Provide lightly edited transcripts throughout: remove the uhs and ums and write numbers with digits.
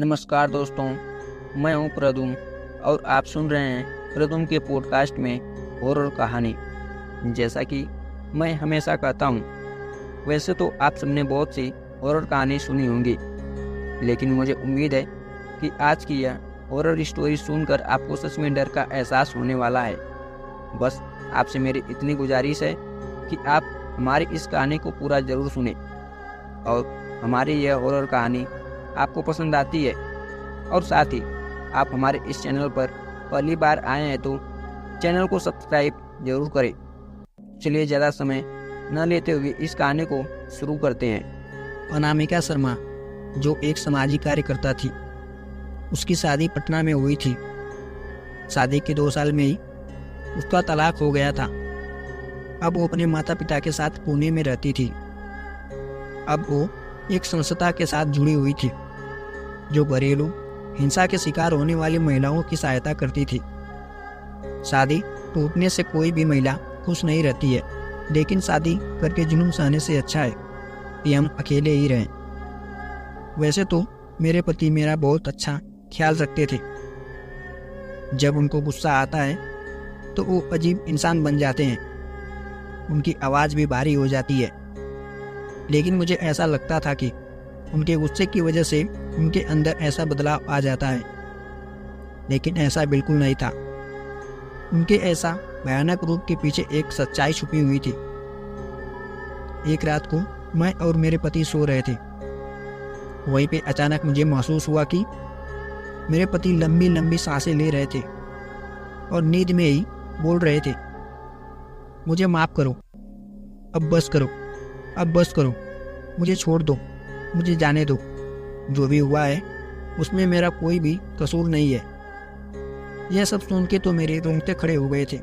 नमस्कार दोस्तों, मैं हूं प्रदुम और आप सुन रहे हैं प्रदुम के पॉडकास्ट में हॉरर कहानी। जैसा कि मैं हमेशा कहता हूं, वैसे तो आप सबने बहुत सी हॉरर कहानी सुनी होंगी, लेकिन मुझे उम्मीद है कि आज की यह हॉरर स्टोरी सुनकर आपको सच में डर का एहसास होने वाला है। बस आपसे मेरी इतनी गुजारिश है कि आप हमारी इस कहानी को पूरा ज़रूर सुने और हमारी यह हॉरर कहानी आपको पसंद आती है और साथ ही आप हमारे इस चैनल पर पहली बार आए हैं तो चैनल को सब्सक्राइब जरूर करें। चलिए ज़्यादा समय न लेते हुए इस कहानी को शुरू करते हैं। अनामिका शर्मा, जो एक सामाजिक कार्यकर्ता थी, उसकी शादी पटना में हुई थी। शादी के 2 साल में ही उसका तलाक हो गया था। अब वो अपने माता पिता के साथ पुणे में रहती थी। अब वो एक संस्था के साथ जुड़ी हुई थी जो घरेलू हिंसा के शिकार होने वाली महिलाओं की सहायता करती थी। शादी टूटने से कोई भी महिला खुश नहीं रहती है, लेकिन शादी करके जुल्म सहने से अच्छा है कि हम अकेले ही रहें। वैसे तो मेरे पति मेरा बहुत अच्छा ख्याल रखते थे। जब उनको गुस्सा आता है तो वो अजीब इंसान बन जाते हैं। उनकी आवाज़ भी भारी हो जाती है, लेकिन मुझे ऐसा लगता था कि उनके गुस्से की वजह से उनके अंदर ऐसा बदलाव आ जाता है, लेकिन ऐसा बिल्कुल नहीं था। उनके ऐसा भयानक रूप के पीछे एक सच्चाई छुपी हुई थी। एक रात को मैं और मेरे पति सो रहे थे। वहीं पे अचानक मुझे महसूस हुआ कि मेरे पति लंबी लंबी सांसें ले रहे थे और नींद में ही बोल रहे थे, मुझे माफ़ करो, अब बस करो, अब बस करो, मुझे छोड़ दो, मुझे जाने दो। जो भी हुआ है उसमें मेरा कोई भी कसूर नहीं है। यह सब सुन के तो मेरे रोंगटे खड़े हो गए थे।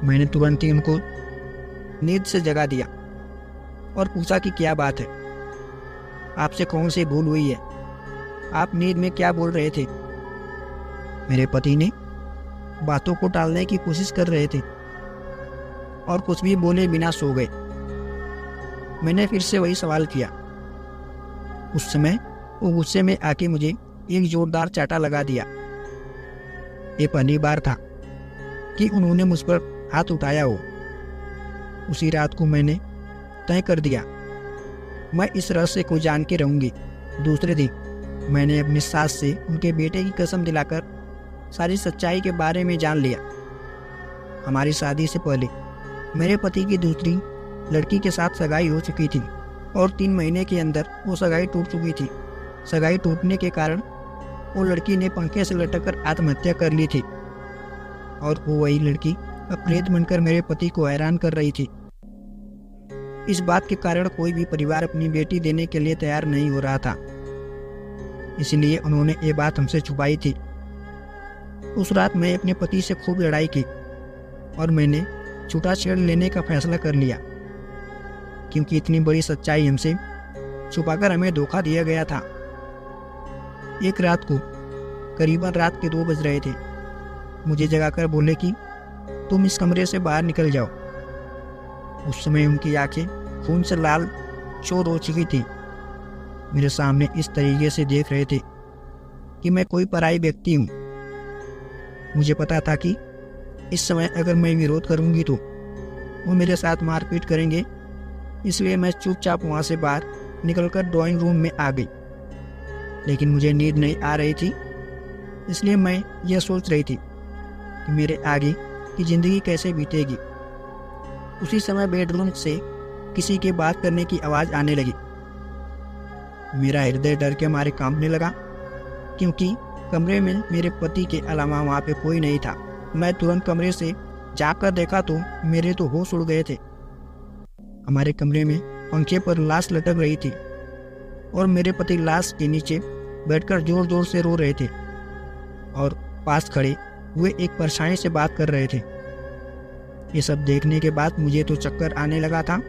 मैंने तुरंत ही उनको नींद से जगा दिया और पूछा कि क्या बात है, आपसे कौन सी भूल हुई है, आप नींद में क्या बोल रहे थे। मेरे पति ने बातों को टालने की कोशिश कर रहे थे और कुछ भी बोले बिना सो गए। मैंने फिर से वही सवाल किया। उस समय वो गुस्से में आके मुझे एक जोरदार चाटा लगा दिया। ये पहली बार था कि उन्होंने मुझ पर हाथ उठाया हो। उसी रात को मैंने तय कर दिया, मैं इस रहस्य को जान के रहूंगी। दूसरे दिन मैंने अपनी सास से उनके बेटे की कसम दिलाकर सारी सच्चाई के बारे में जान लिया। हमारी शादी से पहले मेरे पति की दूसरी लड़की के साथ सगाई हो चुकी थी और 3 महीने के अंदर वो सगाई टूट चुकी थी। सगाई टूटने के कारण वो लड़की ने पंखे से लटककर आत्महत्या कर ली थी और वो वही लड़की अब प्रेत बनकर मेरे पति को हैरान कर रही थी। इस बात के कारण कोई भी परिवार अपनी बेटी देने के लिए तैयार नहीं हो रहा था, इसलिए उन्होंने ये बात हमसे छुपाई थी। उस रात मैं अपने पति से खूब लड़ाई की और मैंने छूटा-छेड़ लेने का फैसला कर लिया, क्योंकि इतनी बड़ी सच्चाई हमसे छुपाकर हमें धोखा दिया गया था। एक रात को करीबन रात के 2 बज रहे थे। मुझे जगाकर बोले कि तुम इस कमरे से बाहर निकल जाओ। उस समय उनकी आंखें खून से लाल चौर हो चुकी थी। मेरे सामने इस तरीके से देख रहे थे कि मैं कोई पराई व्यक्ति हूँ। मुझे पता था कि इस समय अगर मैं विरोध करूँगी तो वो मेरे साथ मारपीट करेंगे, इसलिए मैं चुपचाप वहाँ से बाहर निकलकर ड्राइंग रूम में आ गई। लेकिन मुझे नींद नहीं आ रही थी, इसलिए मैं यह सोच रही थी कि मेरे आगे की ज़िंदगी कैसे बीतेगी। उसी समय बेडरूम से किसी के बात करने की आवाज़ आने लगी। मेरा हृदय डर के मारे कांपने लगा, क्योंकि कमरे में मेरे पति के अलावा वहाँ पे कोई नहीं था। मैं तुरंत कमरे से जाकर देखा तो मेरे तो होश उड़ गए थे। हमारे कमरे में पंखे पर लाश लटक रही थी और मेरे पति लाश के नीचे बैठकर जोर जोर से रो रहे थे और पास खड़े हुए एक परछाई से बात कर रहे थे। ये सब देखने के बाद मुझे तो चक्कर आने लगा था।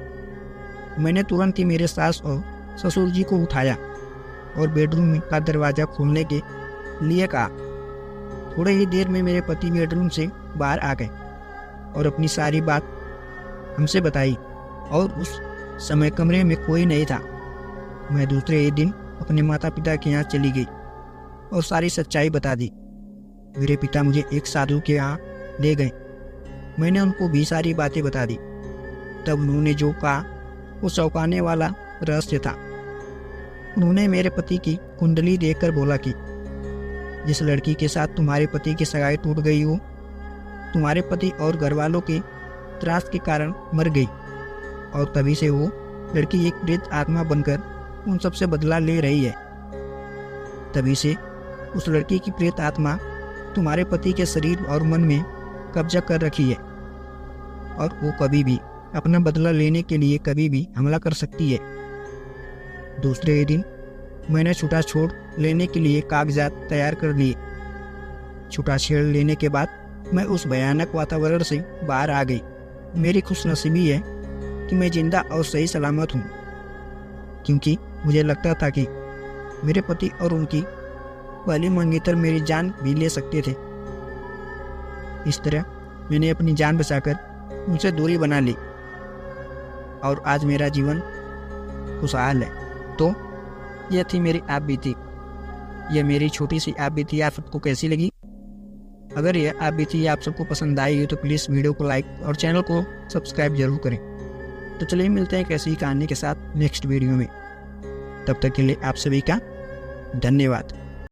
मैंने तुरंत ही मेरे सास और ससुर जी को उठाया और बेडरूम का दरवाज़ा खोलने के लिए कहा। थोड़ी ही देर में मेरे पति बेडरूम से बाहर आ गए और अपनी सारी बात हमसे बताई और उस समय कमरे में कोई नहीं था। मैं दूसरे ही दिन अपने माता पिता के यहाँ चली गई और सारी सच्चाई बता दी। मेरे पिता मुझे एक साधु के यहाँ ले गए। मैंने उनको भी सारी बातें बता दी। तब उन्होंने जो कहा वो चौंकाने वाला रहस्य था। उन्होंने मेरे पति की कुंडली देखकर बोला कि जिस लड़की के साथ तुम्हारे पति की सगाई टूट गई हो, तुम्हारे पति और घरवालों के त्रास के कारण मर गई, और तभी से वो लड़की एक प्रेत आत्मा बनकर उन सबसे बदला ले रही है। तभी से उस लड़की की प्रेत आत्मा तुम्हारे पति के शरीर और मन में कब्जा कर रखी है, और वो कभी भी अपना बदला लेने के लिए कभी भी हमला कर सकती है। दूसरे दिन मैंने छुट्टा छोड़ लेने के लिए कागजात तैयार कर लिए। छुट्टा छेड़ लेने के बाद मैं उस भयानक वातावरण से बाहर आ गई। मेरी खुशनसीबी है कि मैं जिंदा और सही सलामत हूँ, क्योंकि मुझे लगता था कि मेरे पति और उनकी पहली मंगेतर मेरी जान भी ले सकते थे। इस तरह मैंने अपनी जान बचाकर उनसे दूरी बना ली, और आज मेरा जीवन खुशहाल है। तो यह थी मेरी आप बीती। यह मेरी छोटी सी आप बीती आप सबको कैसी लगी? अगर यह आप बीती आप सबको पसंद आई हो तो प्लीज़ वीडियो को लाइक और चैनल को सब्सक्राइब जरूर करें। तो चलिए मिलते हैं एक ऐसी ही कहानी के साथ नेक्स्ट वीडियो में। तब तक के लिए आप सभी का धन्यवाद।